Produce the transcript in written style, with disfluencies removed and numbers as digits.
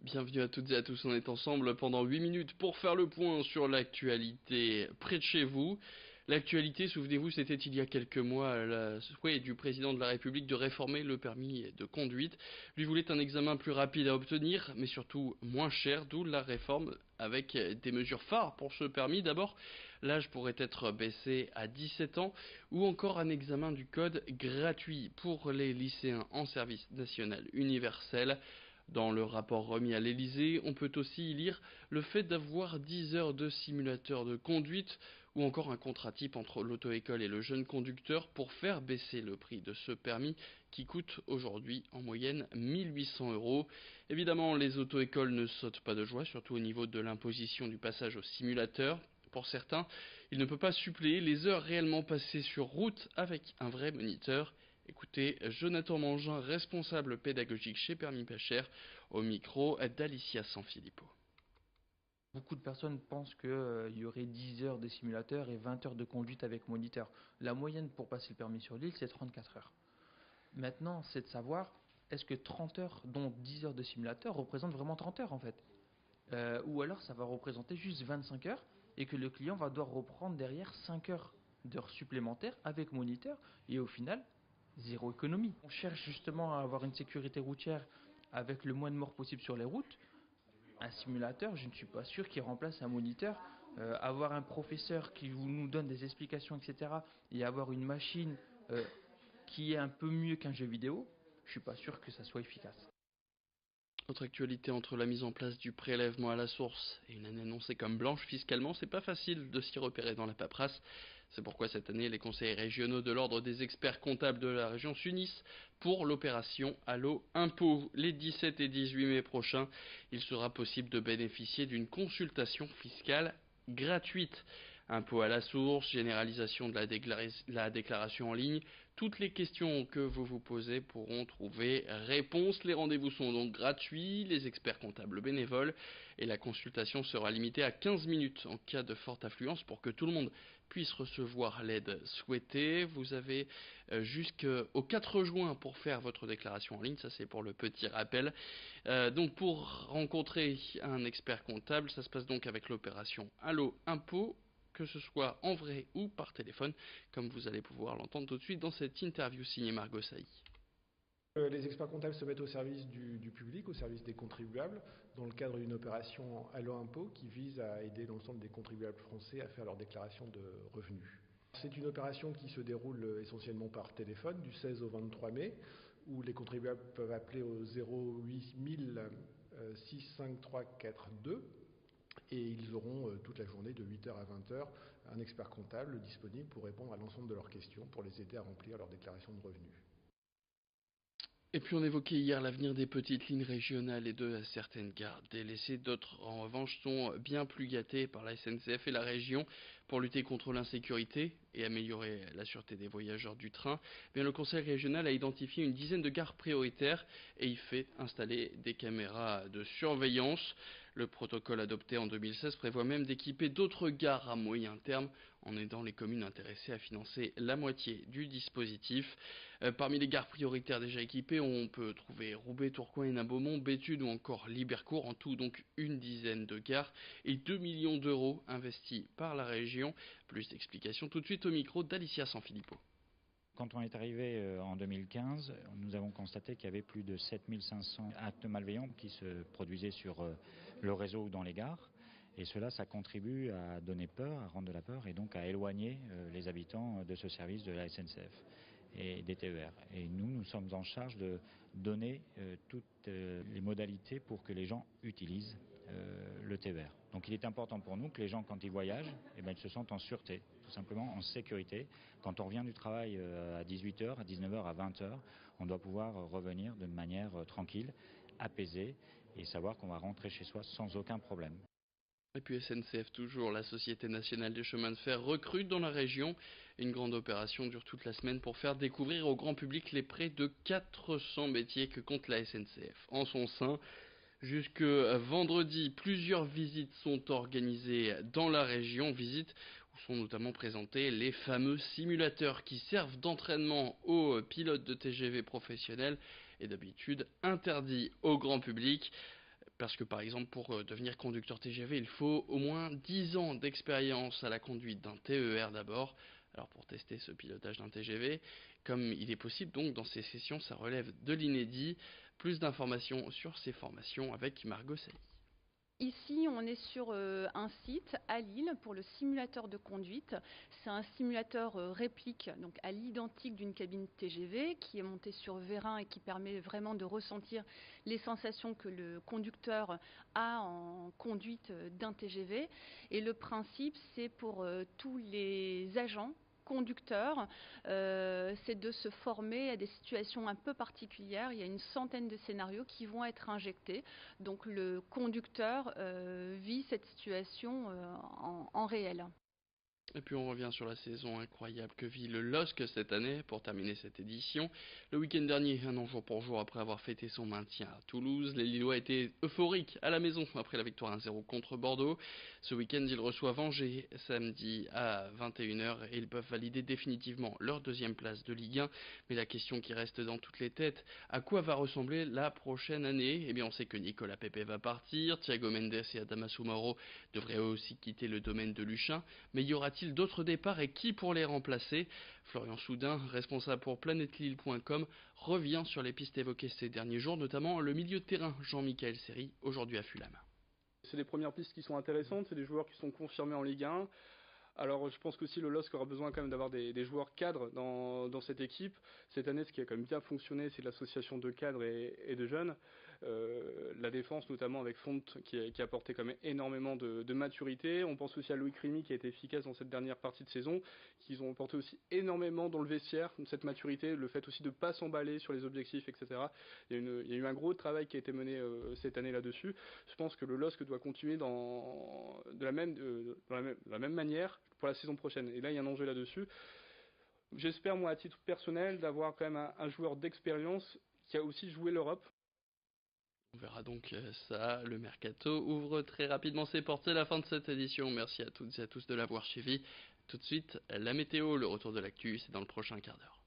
Bienvenue à toutes et à tous, on est ensemble pendant 8 minutes pour faire le point sur l'actualité près de chez vous. L'actualité, souvenez-vous, c'était il y a quelques mois le souhait du président de la République de réformer le permis de conduite. Lui voulait un examen plus rapide à obtenir, mais surtout moins cher, d'où la réforme avec des mesures phares pour ce permis. D'abord, l'âge pourrait être baissé à 17 ans ou encore un examen du code gratuit pour les lycéens en service national universel. Dans le rapport remis à l'Elysée, on peut aussi y lire le fait d'avoir 10 heures de simulateur de conduite ou encore un contrat type entre l'auto-école et le jeune conducteur pour faire baisser le prix de ce permis qui coûte aujourd'hui en moyenne 1800 euros. Évidemment, les auto-écoles ne sautent pas de joie, surtout au niveau de l'imposition du passage au simulateur. Pour certains, il ne peut pas suppléer les heures réellement passées sur route avec un vrai moniteur. Écoutez Jonathan Mangin, responsable pédagogique chez Permis Pas Cher, au micro d'Alicia Sanfilippo. Beaucoup de personnes pensent qu'il y aurait 10 heures de simulateur et 20 heures de conduite avec moniteur. La moyenne pour passer le permis sur l'île, c'est 34 heures. Maintenant, c'est de savoir, est-ce que 30 heures, dont 10 heures de simulateur, représentent vraiment 30 heures en fait ou alors ça va représenter juste 25 heures et que le client va devoir reprendre derrière 5 heures d'heures supplémentaires avec moniteur et au final, zéro économie. On cherche justement à avoir une sécurité routière avec le moins de morts possible sur les routes. Un simulateur, je ne suis pas sûr qu'il remplace un moniteur. Avoir un professeur qui nous donne des explications, etc. et avoir une machine qui est un peu mieux qu'un jeu vidéo, je ne suis pas sûr que ça soit efficace. Autre actualité, entre la mise en place du prélèvement à la source et une année annoncée comme blanche fiscalement, c'est pas facile de s'y repérer dans la paperasse. C'est pourquoi cette année, les conseils régionaux de l'ordre des experts comptables de la région s'unissent pour l'opération Allo Impôt. Les 17 et 18 mai prochains, il sera possible de bénéficier d'une consultation fiscale gratuite. Impôt à la source, généralisation de la déclaration en ligne, toutes les questions que vous vous posez pourront trouver réponse. Les rendez-vous sont donc gratuits, les experts comptables bénévoles et la consultation sera limitée à 15 minutes en cas de forte affluence pour que tout le monde puisse recevoir l'aide souhaitée. Vous avez jusqu'au 4 juin pour faire votre déclaration en ligne, ça c'est pour le petit rappel. Donc pour rencontrer un expert comptable, ça se passe donc avec l'opération Allo Impôt, que ce soit en vrai ou par téléphone, comme vous allez pouvoir l'entendre tout de suite dans cette interview signée Margot Sailly. Les experts comptables se mettent au service du public, au service des contribuables, dans le cadre d'une opération Allo Impôt qui vise à aider l'ensemble des contribuables français à faire leur déclaration de revenus. C'est une opération qui se déroule essentiellement par téléphone du 16 au 23 mai, où les contribuables peuvent appeler au 08000 65342 et ils auront toute la journée de 8h à 20h un expert comptable disponible pour répondre à l'ensemble de leurs questions, pour les aider à remplir leur déclaration de revenus. Et puis on évoquait hier l'avenir des petites lignes régionales et de certaines gares délaissées. D'autres, en revanche, sont bien plus gâtées par la SNCF et la région pour lutter contre l'insécurité et améliorer la sûreté des voyageurs du train. Bien, le conseil régional a identifié une dizaine de gares prioritaires et y fait installer des caméras de surveillance. Le protocole adopté en 2016 prévoit même d'équiper d'autres gares à moyen terme en aidant les communes intéressées à financer la moitié du dispositif. Parmi les gares prioritaires déjà équipées, on peut trouver Roubaix, Tourcoing, Hénin-Beaumont, Béthune ou encore Libercourt. En tout, donc une dizaine de gares et 2 millions d'euros investis par la région. Plus d'explications tout de suite au micro d'Alicia Sanfilippo. Quand on est arrivé en 2015, nous avons constaté qu'il y avait plus de 7500 actes malveillants qui se produisaient sur le réseau ou dans les gares. Et cela, ça contribue à donner peur, à rendre de la peur et donc à éloigner les habitants de ce service de la SNCF et des TER. Et nous sommes en charge de donner toutes les modalités pour que les gens utilisent le TER. Donc il est important pour nous que les gens, quand ils voyagent, ils se sentent en sûreté, tout simplement en sécurité. Quand on revient du travail à 18h, à 19h, à 20h, on doit pouvoir revenir de manière tranquille, apaisée et savoir qu'on va rentrer chez soi sans aucun problème. Et puis SNCF toujours, la Société nationale des chemins de fer recrute dans la région. Une grande opération dure toute la semaine pour faire découvrir au grand public les près de 400 métiers que compte la SNCF. En son sein, jusque vendredi, plusieurs visites sont organisées dans la région, visites où sont notamment présentés les fameux simulateurs qui servent d'entraînement aux pilotes de TGV professionnels et d'habitude interdits au grand public. Parce que par exemple, pour devenir conducteur TGV, il faut au moins 10 ans d'expérience à la conduite d'un TER d'abord. Alors pour tester ce pilotage d'un TGV, comme il est possible donc dans ces sessions, ça relève de l'inédit. Plus d'informations sur ces formations avec Margot Sally. Ici, on est sur un site à Lille pour le simulateur de conduite. C'est un simulateur réplique, donc à l'identique d'une cabine TGV, qui est monté sur vérin et qui permet vraiment de ressentir les sensations que le conducteur a en conduite d'un TGV. Et le principe, c'est pour tous les agents conducteurs, c'est de se former à des situations un peu particulières. Il y a une centaine de scénarios qui vont être injectés. Donc le conducteur vit cette situation en réel. Et puis on revient sur la saison incroyable que vit le LOSC cette année pour terminer cette édition. Le week-end dernier, un an jour pour jour après avoir fêté son maintien à Toulouse, les Lillois étaient euphoriques à la maison après la victoire 1-0 contre Bordeaux. Ce week-end, ils reçoivent Angers samedi à 21h et ils peuvent valider définitivement leur deuxième place de Ligue 1. Mais la question qui reste dans toutes les têtes, à quoi va ressembler la prochaine année? Eh bien on sait que Nicolas Pepe va partir, Thiago Mendes et Adama Soumaro devraient eux aussi quitter le domaine de Luchin, mais y aura-t-il d'autres départs et qui pour les remplacer? Florian Soudin, responsable pour planetlille.com, revient sur les pistes évoquées ces derniers jours, notamment le milieu de terrain Jean-Michel Seri, aujourd'hui à Fulham. C'est des premières pistes qui sont intéressantes, c'est des joueurs qui sont confirmés en Ligue 1. Alors je pense qu'aussi le LOSC aura besoin quand même d'avoir des joueurs cadres dans cette équipe. Cette année, ce qui a quand même bien fonctionné, c'est l'association de cadres et de jeunes. La défense, notamment avec Font, qui a apporté quand même énormément de maturité. On pense aussi à Loïc Rémy, qui a été efficace dans cette dernière partie de saison, qu'ils ont apporté aussi énormément dans le vestiaire, cette maturité, le fait aussi de ne pas s'emballer sur les objectifs, etc. Il y a eu un gros travail qui a été mené cette année là-dessus. Je pense que le LOSC doit continuer de la même manière pour la saison prochaine. Et là, il y a un enjeu là-dessus. J'espère, moi, à titre personnel, d'avoir quand même un joueur d'expérience qui a aussi joué l'Europe. On verra donc ça, le mercato ouvre très rapidement ses portes, c'est la fin de cette édition, merci à toutes et à tous de l'avoir suivi. Tout de suite, la météo, le retour de l'actu, c'est dans le prochain quart d'heure.